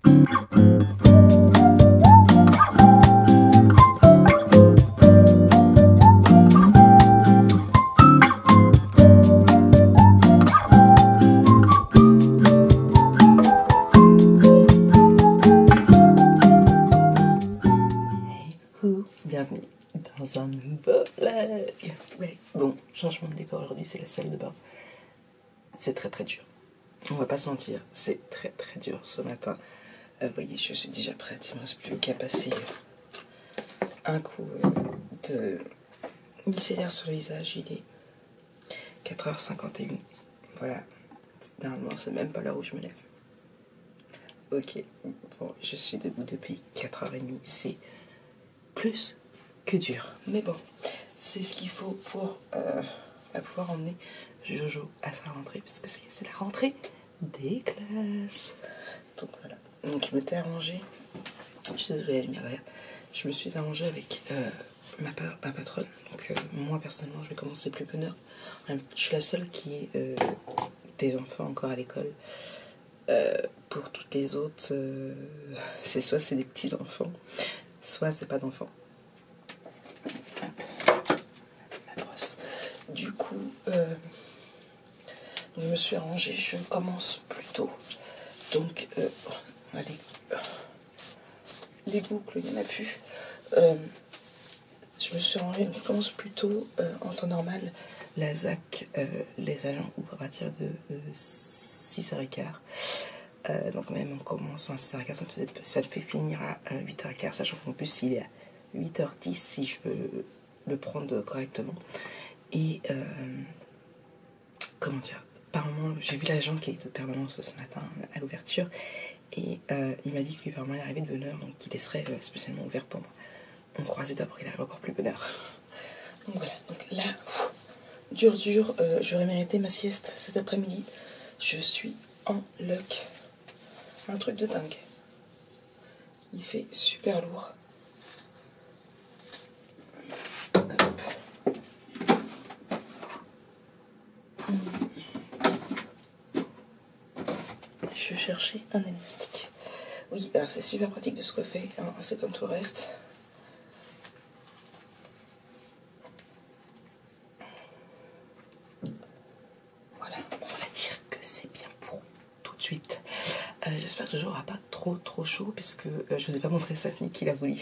Bienvenue dans un nouveau vlog. Ouais. Bon, changement de décor aujourd'hui, c'est la salle de bain. C'est très dur. On va pas se mentir, c'est très dur ce matin. Vous voyez, je suis déjà prête. Il me reste plus qu'à passer un coup de micellaire sur le visage. Il est 4h51. Voilà. Normalement, c'est même pas l'heure où je me lève. Ok. Bon, je suis debout depuis 4h30. C'est plus que dur. Mais bon, c'est ce qu'il faut pour pouvoir emmener Jojo à sa rentrée, parce que c'est la rentrée des classes. Donc voilà. Donc je m'étais arrangée. Je suis désolée, la lumière derrière. Je me suis arrangée avec ma patronne. Donc moi personnellement, je vais commencer plus bonne heure. Je suis la seule qui ait des enfants encore à l'école. Pour toutes les autres, c'est soit c'est des petits enfants, soit c'est pas d'enfants. La brosse. Du coup, je me suis arrangée, je commence plus tôt. Donc, on a les boucles, il n'y en a plus. Je me suis arrangée, je commence plus tôt. En temps normal, la ZAC, les agents ouvrent à partir de 6h15. Donc même on commence à 6h15, ça me fait finir à 8h15, sachant qu'en plus il est à 8h10 si je veux le prendre correctement. Et comment dire, apparemment j'ai vu l'agent qui est de permanence ce matin à l'ouverture, et il m'a dit que lui apparemment il arrivait de bonne heure, donc il laisserait spécialement ouvert pour moi. On croise les doigts pour qu'il arrive encore plus bonne heure. Donc voilà, donc là, dur, j'aurais mérité ma sieste cet après-midi. Je suis en loc. Un truc de dingue. Il fait super lourd. Je cherchais un élastique. Oui, alors c'est super pratique de se coiffer, hein, c'est comme tout le reste. Voilà, on va dire que c'est bien pour tout de suite. J'espère que Jojo n'aura pas trop chaud, puisque je ne vous ai pas montré cette nuit qu'il a voulu.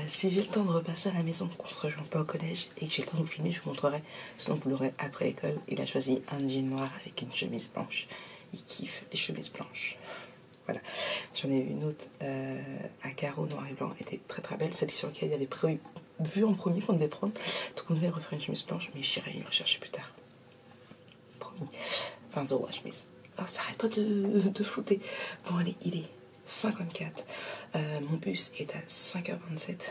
Si j'ai le temps de repasser à la maison, qu'on se rejoint pas au collège, et que j'ai le temps de vous filmer, je vous montrerai. Sinon vous l'aurez après l'école. Il a choisi un jean noir avec une chemise blanche. Il kiffe les chemises blanches. Voilà. J'en ai eu une autre à carreaux noir et blanc, elle était très belle. Celle sur laquelle il avait vu en premier qu'on devait prendre. Donc on devait refaire une chemise blanche, mais j'irai y rechercher plus tard. Promis. 20 € la chemise. Oh, ça arrête pas de flouter. Bon allez, il est 54. Mon bus est à 5h27.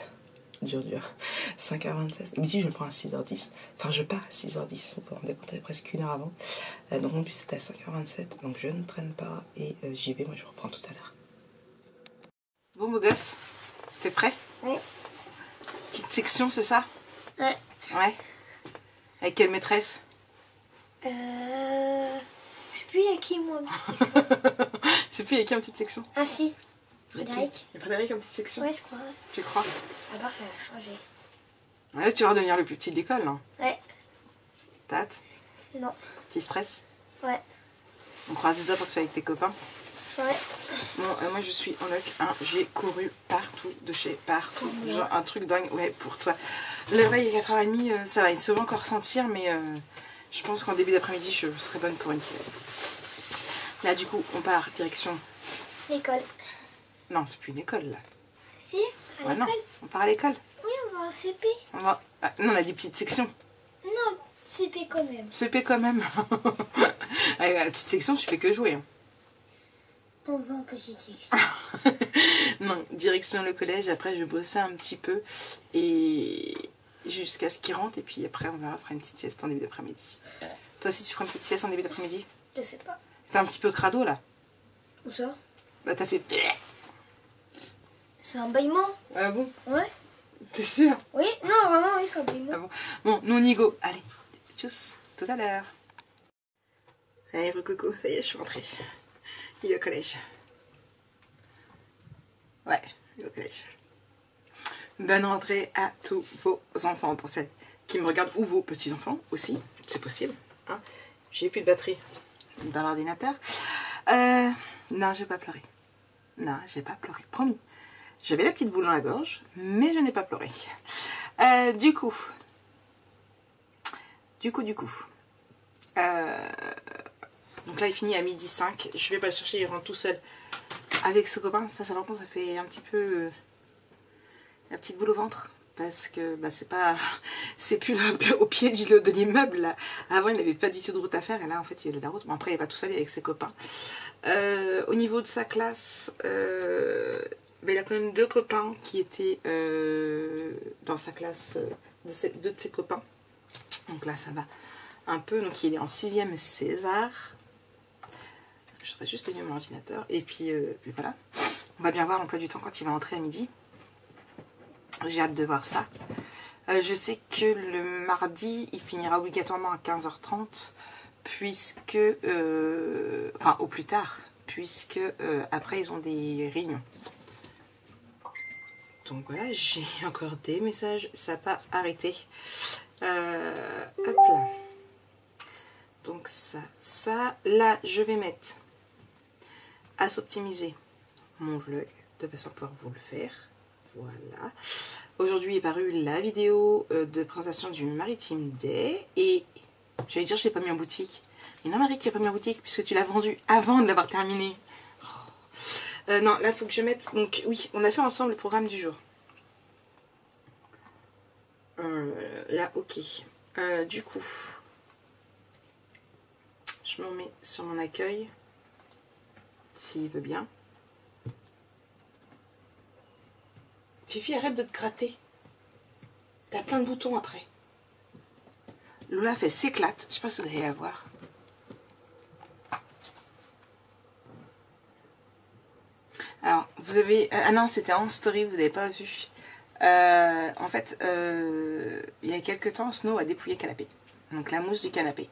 Dur. 5h27. Midi, je le prends à 6h10. Enfin, je pars à 6h10. Vous vous rendez compte, presque une heure avant. Donc mon bus est à 5h27. Donc je ne traîne pas et j'y vais. Moi, je reprends tout à l'heure. Bon, beau gosse, t'es prêt? Oui. Petite section, c'est ça? Ouais. Ouais. Avec quelle maîtresse? Je sais plus il y a qui moi. C'est plus il y a qui en petite section? Ah si. Frédéric. Il y a Frédéric en petite section? Ouais, je crois. Tu crois? À part ça a changé. Ouais, tu vas devenir le plus petit de l'école, là. Ouais. T'as hâte? Non. Tu stresses? Ouais. On croise les doigts pour que tu sois avec tes copains? Ouais. Bon, moi je suis en loc 1, j'ai couru partout, de chez partout, genre un truc dingue, ouais, pour toi. Le réveil est 4h30, ça va, il se va encore sentir, mais je pense qu'en début d'après-midi, je serai bonne pour une sieste. Là, du coup, on part direction... L'école. Non, c'est plus une école, là. Si, à Ouais, non, l'école. on part à l'école. Oui, on va en CP. On va... Ah, non, on a des petites sections. Non, CP quand même. CP quand même. Avec la petite section, tu fais que jouer. Hein. On va en petite section. Non, direction le collège, après je vais bosser un petit peu et jusqu'à ce qu'il rentre, et puis après on verra, fera une petite sieste en début d'après-midi. Toi aussi tu feras une petite sieste en début d'après-midi? Je sais pas. T'es un petit peu crado là? Où ça? Bah t'as fait... C'est un bâillement. Ah bon? Ouais. T'es sûr? Oui, non, vraiment, oui, c'est un bâillement. Ah bon? Bon, nous on y go. Allez, tchuss, tout à l'heure. Allez, recoco, ça y est, je suis rentrée. Il est au collège. collège. Bonne rentrée à tous vos enfants, pour celles qui me regardent, ou vos petits-enfants aussi, c'est possible. Hein. J'ai plus de batterie dans l'ordinateur. Non, j'ai pas pleuré. Non, j'ai pas pleuré, promis. J'avais la petite boule dans la gorge, mais je n'ai pas pleuré. Du coup. Donc là, il finit à 12h05. Je vais pas le chercher, il rentre tout seul avec ses copains. Ça par contre, ça fait un petit peu la petite boule au ventre. Parce que bah, c'est plus au pied de l'immeuble. Là. Avant, il n'avait pas du tout de route à faire. Et là, en fait, il y a de la route. Bon, après, il n'est pas tout seul, il est avec ses copains. Au niveau de sa classe, bah, il a quand même 2 copains qui étaient dans sa classe, deux de ses copains. Donc là, ça va un peu. Donc, il est en 6e César. Je serais juste allumé mon ordinateur. Et puis voilà. On va bien voir l'emploi du temps quand il va entrer à midi. J'ai hâte de voir ça. Je sais que le mardi, il finira obligatoirement à 15h30, puisque... enfin, au plus tard, puisque après, ils ont des réunions. Donc voilà, j'ai encore des messages, ça n'a pas arrêté. Hop là. Donc ça, là, je vais mettre à s'optimiser mon vlog, de façon à pouvoir vous le faire. Voilà. Aujourd'hui est parue la vidéo de présentation du Maritime Day. Et j'allais dire je l'ai pas mis en boutique. Mais non Marie, tu l'as pas mis en boutique puisque tu l'as vendu avant de l'avoir terminé. Oh. Non, là il faut que je mette... Donc oui, on a fait ensemble le programme du jour. Là, ok. Du coup, je m'en mets sur mon accueil. S'il veut bien. Fifi, arrête de te gratter. T'as plein de boutons après. Lola fait s'éclate. Je sais pas si vous allez la voir. Alors, vous avez... ah non, c'était en story, vous n'avez pas vu. En fait, il y a quelques temps, Snow a dépouillé le canapé. Donc la mousse du canapé.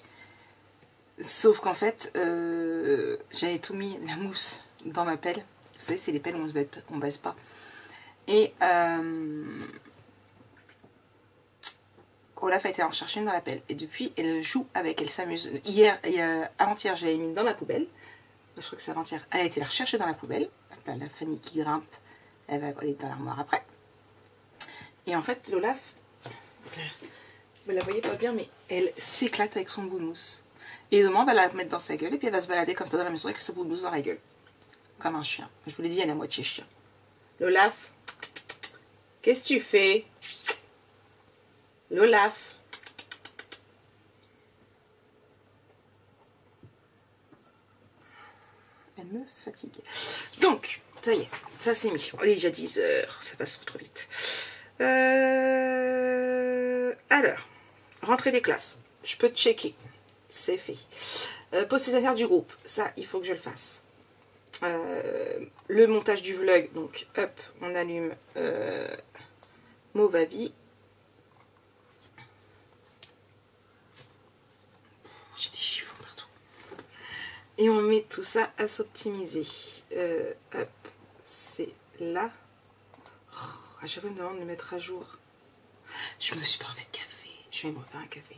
Sauf qu'en fait, j'avais tout mis, la mousse, dans ma pelle. Vous savez, c'est les pelles où on baisse pas. Et Olaf a été en chercher une dans la pelle. Et depuis, elle joue avec, elle s'amuse. Avant-hier, je l'avais mis dans la poubelle. Je crois que c'est avant-hier. Elle a été la rechercher dans la poubelle. Là, la Fanny qui grimpe, elle va aller dans l'armoire après. Et en fait, l'Olaf, vous la voyez pas bien, mais elle s'éclate avec son bout de mousse. Et demain, on va la mettre dans sa gueule et puis elle va se balader comme ça dans la maison avec sa bout de mousse dans la gueule. Comme un chien. Je vous l'ai dit, elle est à moitié chien. L'Olaf, qu'est-ce que tu fais? L'Olaf. Elle me fatigue. Donc, ça y est, ça c'est mis. Oh, il est déjà 10h, ça passe trop vite. Alors, rentrée des classes. Je peux checker. C'est fait. Pose tes affaires du groupe. Ça, il faut que je le fasse. Le montage du vlog. Donc, hop, on allume Movavi. J'ai des chiffons partout. Et on met tout ça à s'optimiser. Hop, c'est là. À chaque fois, on me demande de mettre à jour. Je me suis pas refait de café. Je vais me refaire un café.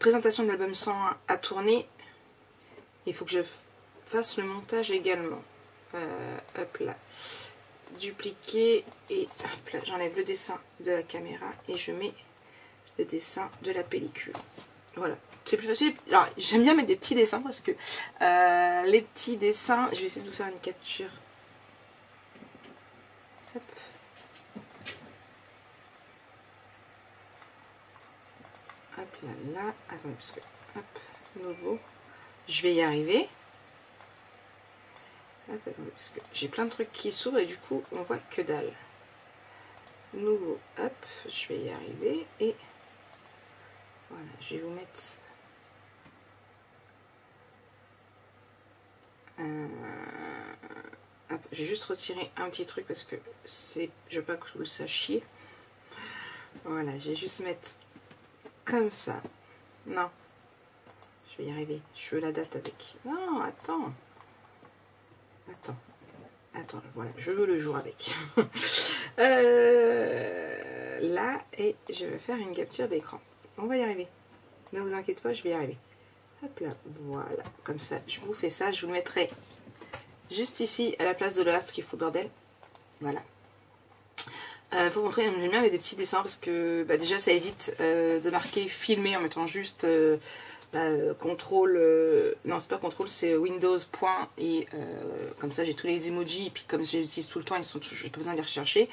Présentation de l'album 101 à tourner. Il faut que je fasse le montage également. Hop là. Dupliquer. Et hop là, j'enlève le dessin de la caméra. Et je mets le dessin de la pellicule. Voilà. C'est plus facile. Alors, j'aime bien mettre des petits dessins parce que les petits dessins, je vais essayer de vous faire une capture. Hop. Hop là, là. Attendez, parce que, hop, nouveau. Je vais y arriver. Hop, attendez, parce que j'ai plein de trucs qui s'ouvrent et du coup, on voit que dalle. Nouveau, hop, je vais y arriver et voilà, je vais vous mettre j'ai juste retiré un petit truc parce que c'est, je veux pas que vous le sachiez. Voilà, je vais juste mettre comme ça. Non, je vais y arriver. Je veux la date avec. Non, attends. Attends, voilà, je veux le jour avec. Là, et je vais faire une capture d'écran. On va y arriver. Ne vous inquiétez pas, je vais y arriver. Hop là, voilà. Comme ça, je vous fais ça. Je vous le mettrai juste ici, à la place de l'œuf qui fout bordel. Voilà. Faut montrer, j'aime bien avec des petits dessins parce que bah, déjà ça évite de marquer filmer en mettant juste contrôle, non c'est pas contrôle, c'est Windows point et comme ça j'ai tous les emojis et puis comme je les utilise tout le temps, j'ai pas besoin de les rechercher,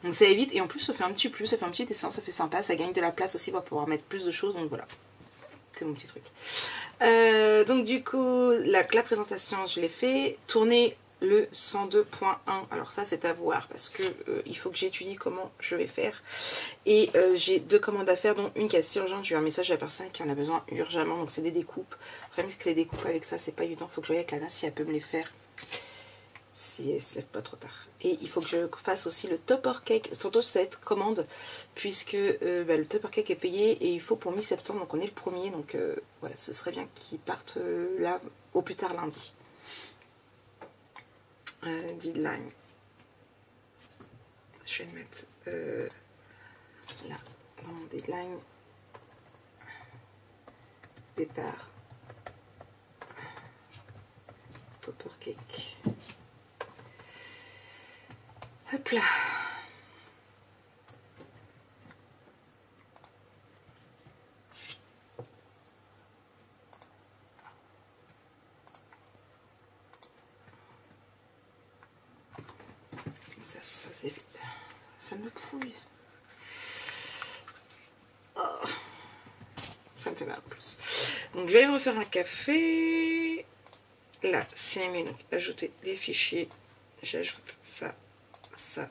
donc ça évite. Et en plus ça fait un petit plus, ça fait un petit dessin, ça fait sympa, ça gagne de la place aussi pour pouvoir mettre plus de choses, donc voilà, c'est mon petit truc. Donc du coup la présentation je l'ai fait, tourner le 102.1, alors ça c'est à voir parce que il faut que j'étudie comment je vais faire, et j'ai 2 commandes à faire dont une qui est assez urgente. J'ai eu un message à la personne qui en a besoin urgemment, donc c'est des découpes. Même si les découpes avec ça c'est pas évident, il faut que je voie avec Lana si elle peut me les faire, si elle se lève pas trop tard. Et il faut que je fasse aussi le topper cake, tantôt cette commande, puisque le topper cake est payé et il faut pour mi-septembre, donc on est le 1er, donc voilà, ce serait bien qu'ils partent là au plus tard lundi. Deadline, je vais le mettre là dans mon deadline, départ topper cake, hop là. Ça me pouille. Oh. Ça me fait mal en plus. Donc je vais me refaire un café. Là, c'est aimé, donc ajouter des fichiers. J'ajoute ça, ça.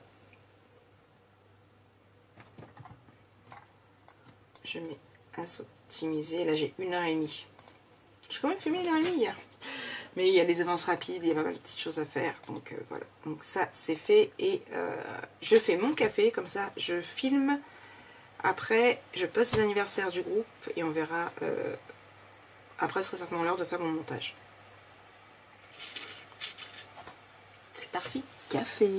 Je mets à s'optimiser. Là j'ai 1h30. J'ai quand même filmé 1h30 hier. Mais il y a les avances rapides, il y a pas mal de petites choses à faire. Donc voilà. Donc ça c'est fait. Et je fais mon café, comme ça je filme. Après je poste les anniversaires du groupe et on verra. Après ce serait certainement l'heure de faire mon montage. C'est parti, café.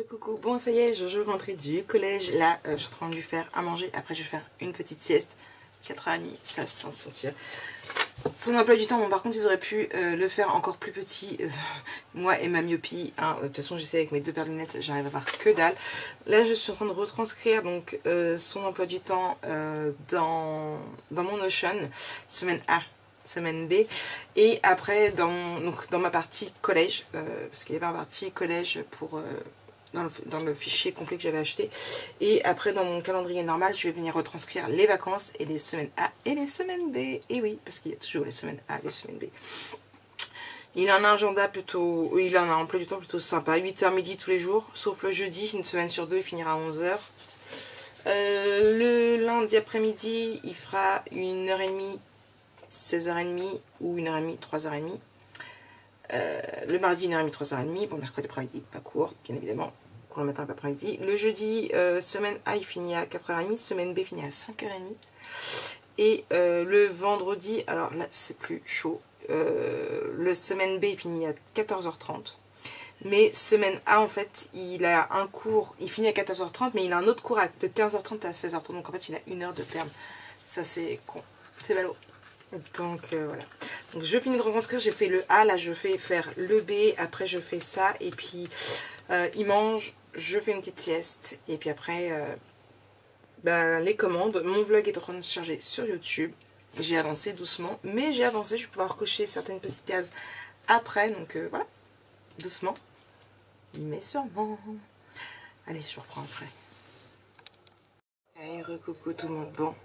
Coucou, bon ça y est, je rentre du collège. Là je suis en train de lui faire à manger. Après je vais faire une petite sieste. 4h30, ça sans se sentir. Son emploi du temps, bon par contre ils auraient pu le faire encore plus petit, moi et ma myopie, hein. De toute façon j'essaie avec mes 2 paires de lunettes, j'arrive à voir que dalle. Là je suis en train de retranscrire donc son emploi du temps dans mon Notion, semaine A, semaine B, et après dans ma partie collège, parce qu'il y avait une partie collège pour... dans le fichier complet que j'avais acheté, et après dans mon calendrier normal je vais venir retranscrire les vacances et les semaines A et les semaines B, et oui parce qu'il y a toujours les semaines A et les semaines B. Il a un agenda plutôt, il a un emploi du temps plutôt sympa, 8h midi tous les jours, sauf le jeudi, une semaine sur 2 il finira à 11h. Le lundi après-midi il fera 1h30, 16h30 ou 1h30, 3h30. Le mardi 1h30, 3h30, bon mercredi après-midi pas court bien évidemment, court le matin pas après-midi. Le jeudi semaine A il finit à 4h30, semaine B finit à 5h30, et le vendredi, alors là c'est plus chaud, le semaine B il finit à 14h30, mais semaine A en fait il a un cours, il finit à 14h30 mais il a un autre cours de 15h30 à 16h30, donc en fait il a 1 heure de perm, ça c'est con, c'est ballot. Donc voilà, donc je finis de retranscrire, j'ai fait le A, là je fais faire le B, après je fais ça, et puis il mange, je fais une petite sieste, et puis après les commandes. Mon vlog est en train de se charger sur YouTube, j'ai avancé doucement, mais j'ai avancé, je vais pouvoir cocher certaines petites cases après, donc voilà, doucement, mais sûrement. Allez, je reprends après. Hey, recoucou tout le monde, bon,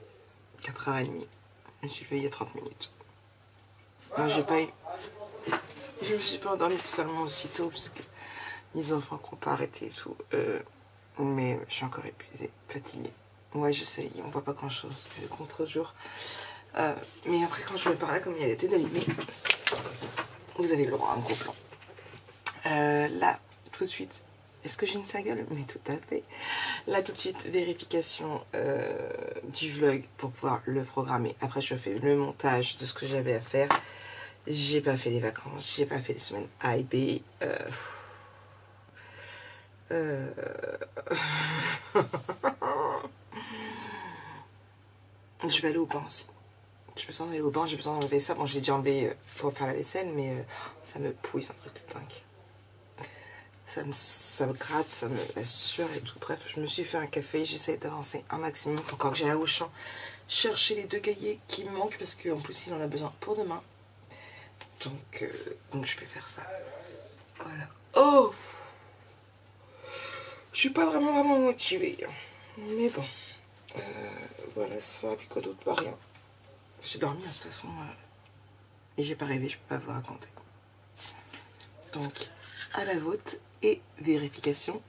4h30. Je me suis fait il y a 30 minutes. Moi j'ai pas eu... Je me suis pas endormie totalement aussitôt parce que les enfants n'ont pas arrêté et tout. Mais je suis encore épuisée, fatiguée. Ouais je sais, on voit pas grand chose le contre-jour. Mais après quand je me parlais comme il y a la tête allumée, vous avez le droit à un gros plan. Là, tout de suite, est-ce que j'ai une sagueule? Mais tout à fait. Là, tout de suite, vérification du vlog pour pouvoir le programmer. Après, je fais le montage de ce que j'avais à faire. J'ai pas fait des vacances, j'ai pas fait des semaines A et B. Je vais aller au bain aussi. J'ai besoin d'aller au bain, j'ai besoin d'enlever ça. Bon, je l'ai déjà enlevé pour faire la vaisselle, mais ça me pouille, c'est un truc de dingue. Ça me gratte, ça me la sueur et tout. Bref, je me suis fait un café, j'essaie d'avancer un maximum. Il faut encore que j'aille à Auchan chercher les 2 cahiers qui me manquent parce qu'en plus il en a besoin pour demain. Donc je vais faire ça. Voilà. Oh, je suis pas vraiment motivée. Mais bon. Voilà ça, puis quoi d'autre? Pas rien. J'ai dormi de toute façon. Et j'ai pas rêvé, je peux pas vous raconter. Donc, à la vôtre et vérification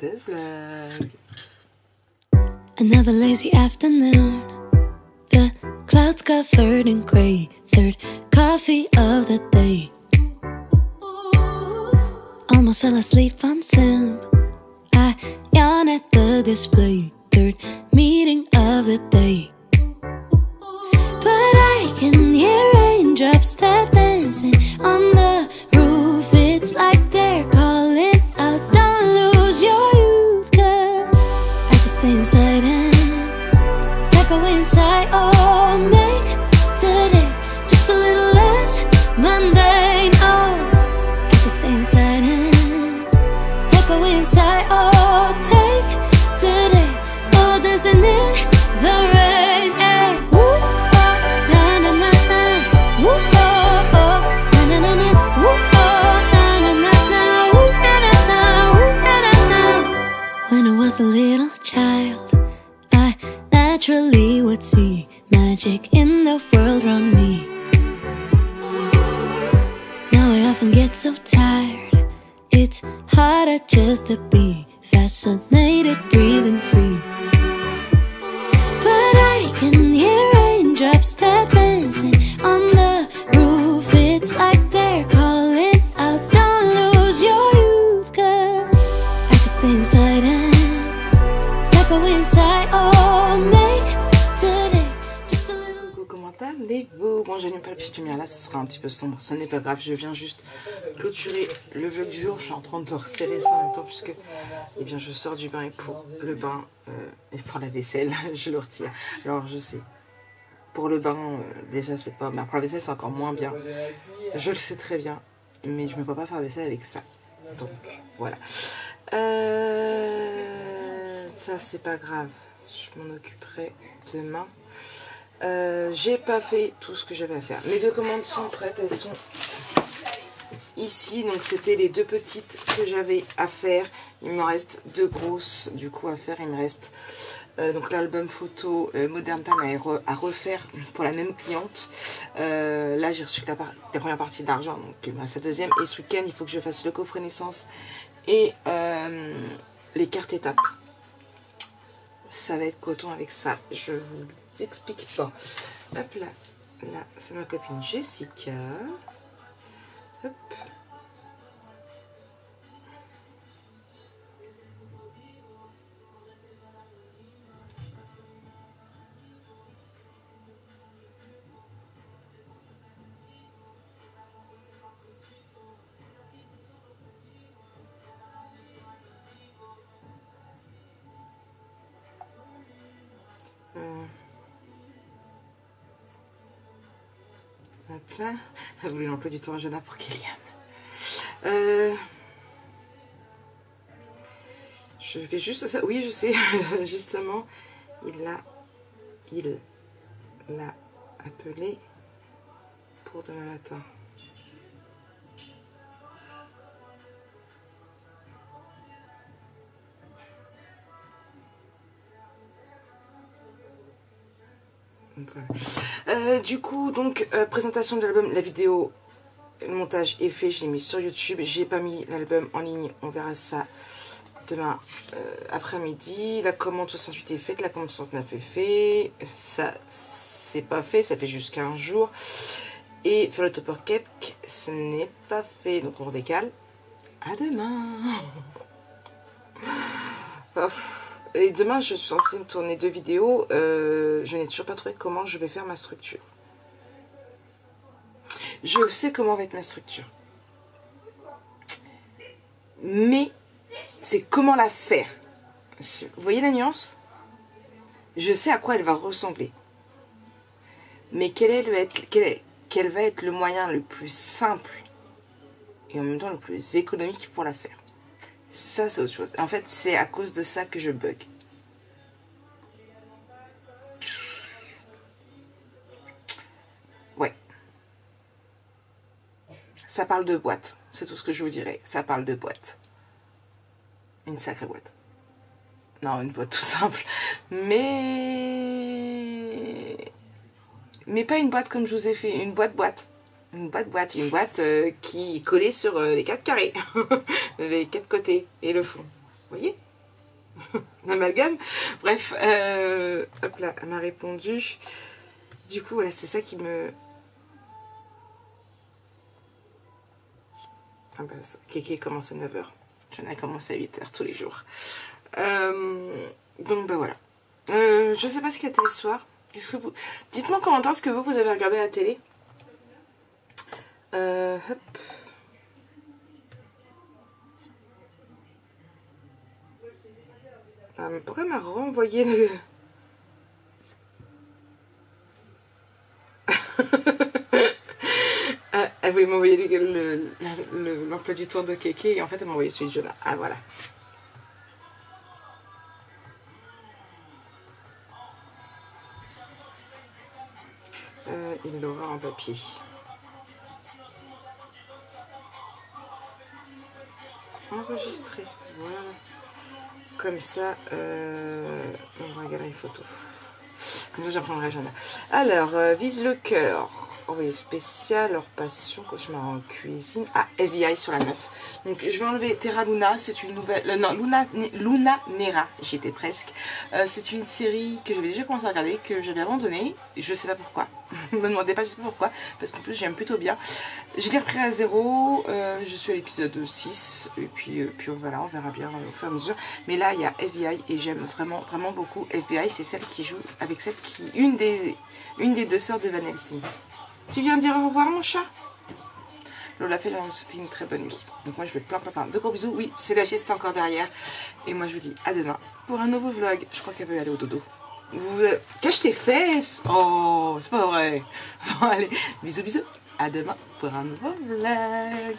de vlog. Another lazy afternoon. The clouds covered in grey. Third coffee of the day. Almost fell asleep on Zoom. I yawn at the display. Third meeting of the day. But I can hear raindrops tap dancing on the roof. It's like they're calling out, don't lose your youth. Cause I can stay inside and tap away inside. Oh, make today just a little less mundane. Oh, I can stay inside and tap away inside. Oh, take today, oh, dancing in the rain. Hey. Woo, oh, na na na na. Woo, oh, oh, na na na na. Woo, oh, na na na na. Woo, na na na. Woo, na na na. When I was a little child, I naturally would see magic in the world around me. Now I often get so tired, it's harder just to be fascinated, breathing free. But I can hear raindrops tap dancing on the roof. It's like they're calling out, don't lose your youth. Cause I can stay inside and tap away inside. Oh, make today just a little. Coucou, comment allez-vous? Bon, j'allume pas la petite lumière là, ce sera un petit peu sombre. Ce n'est pas grave, je viens juste clôturer le vlog du jour. Je suis en train de resserrer ça en même temps puisque eh bien, je sors du bain et pour le bain et pour la vaisselle, je le retire. Alors, je sais, pour le bain, déjà, c'est pas... Mais pour la vaisselle, c'est encore moins bien. Je le sais très bien, mais je me vois pas faire la vaisselle avec ça. Donc, voilà. Ça, c'est pas grave. Je m'en occuperai demain. J'ai pas fait tout ce que j'avais à faire. Mes 2 commandes sont prêtes, elles sont ici. Donc c'était les 2 petites que j'avais à faire. Il me reste 2 grosses du coup à faire. Il me reste donc l'album photo Modern Time à refaire pour la même cliente. Là j'ai reçu la première partie de l'argent, donc il me reste la deuxième. Et ce week-end il faut que je fasse le coffret naissance et les cartes étapes. Ça va être coton avec ça, je vous explique pas. Hop là, là c'est ma copine Jessica. Hop. Hop là. Vous voulez l'emploi du temps Jana pour Kélian. Je vais juste ça. Oui, je sais. Justement, il l'a appelé pour demain matin. Voilà. Du coup, donc présentation de l'album, la vidéo, le montage est fait, je l'ai mis sur YouTube. J'ai pas mis l'album en ligne, on verra ça demain après-midi. La commande 68 est faite, la commande 69 est faite. Ça, c'est pas fait, ça fait juste 15 jours. Et faire le topper cake, ce n'est pas fait, donc on redécale. À demain. Et demain, je suis censée me tourner 2 vidéos. Je n'ai toujours pas trouvé comment je vais faire ma structure. Je sais comment va être ma structure. Mais c'est comment la faire. Vous voyez la nuance? Je sais à quoi elle va ressembler. Mais quel va être le moyen le plus simple et en même temps le plus économique pour la faire? Ça, c'est autre chose. En fait, c'est à cause de ça que je bug. Ouais. Ça parle de boîte. C'est tout ce que je vous dirais. Ça parle de boîte. Une sacrée boîte. Non, une boîte tout simple. Mais pas une boîte comme je vous ai fait. Une boîte. Une boîte qui est collée sur les 4 carrés. Les 4 côtés et le fond. Vous voyez? L'amalgame. Bref, hop là, elle m'a répondu. Du coup, voilà, c'est ça qui me... Ah bah, Kéké commence à 9h. J'en ai commencé à 8h tous les jours. Donc, bah voilà. Je sais pas ce qu'il y a télé ce soir. Dites-moi en commentaire ce que vous avez regardé à la télé. Hop. Pourquoi elle m'a renvoyé le... Elle voulait m'envoyer l'emploi du temps de Kéké et en fait elle m'a envoyé celui de Jonah. Ah voilà. Il l'aura en papier. Enregistrer. Voilà. Comme ça, on va regarder les photos. Comme ça, j'apprendrai Jonah. Alors, vise le cœur. Envoyé spécial, leur passion, cauchemar en cuisine. Ah, FBI sur la 9. Donc, je vais enlever Terra Luna. C'est une nouvelle... non, Luna Nera. J'étais presque. C'est une série que j'avais déjà commencé à regarder, que j'avais abandonnée. Je sais pas pourquoi. Ne me demandez pas, je sais pas pourquoi. Parce qu'en plus, j'aime plutôt bien. Je l'ai repris à 0. Je suis à l'épisode 6. Et puis voilà, on verra bien au fur et à mesure. Mais là, il y a FBI et j'aime vraiment beaucoup FBI. C'est celle qui joue avec celle qui... Une des 2 sœurs de Van Helsing. Tu viens dire au revoir, mon chat? Lola fait c'était une très bonne nuit. Donc moi, je vais plein de gros bisous. Oui, c'est la fiesta encore derrière. Et moi, je vous dis à demain pour un nouveau vlog. Je crois qu'elle veut aller au dodo. Cache tes fesses. Oh, c'est pas vrai. Bon, allez, bisous. À demain pour un nouveau vlog.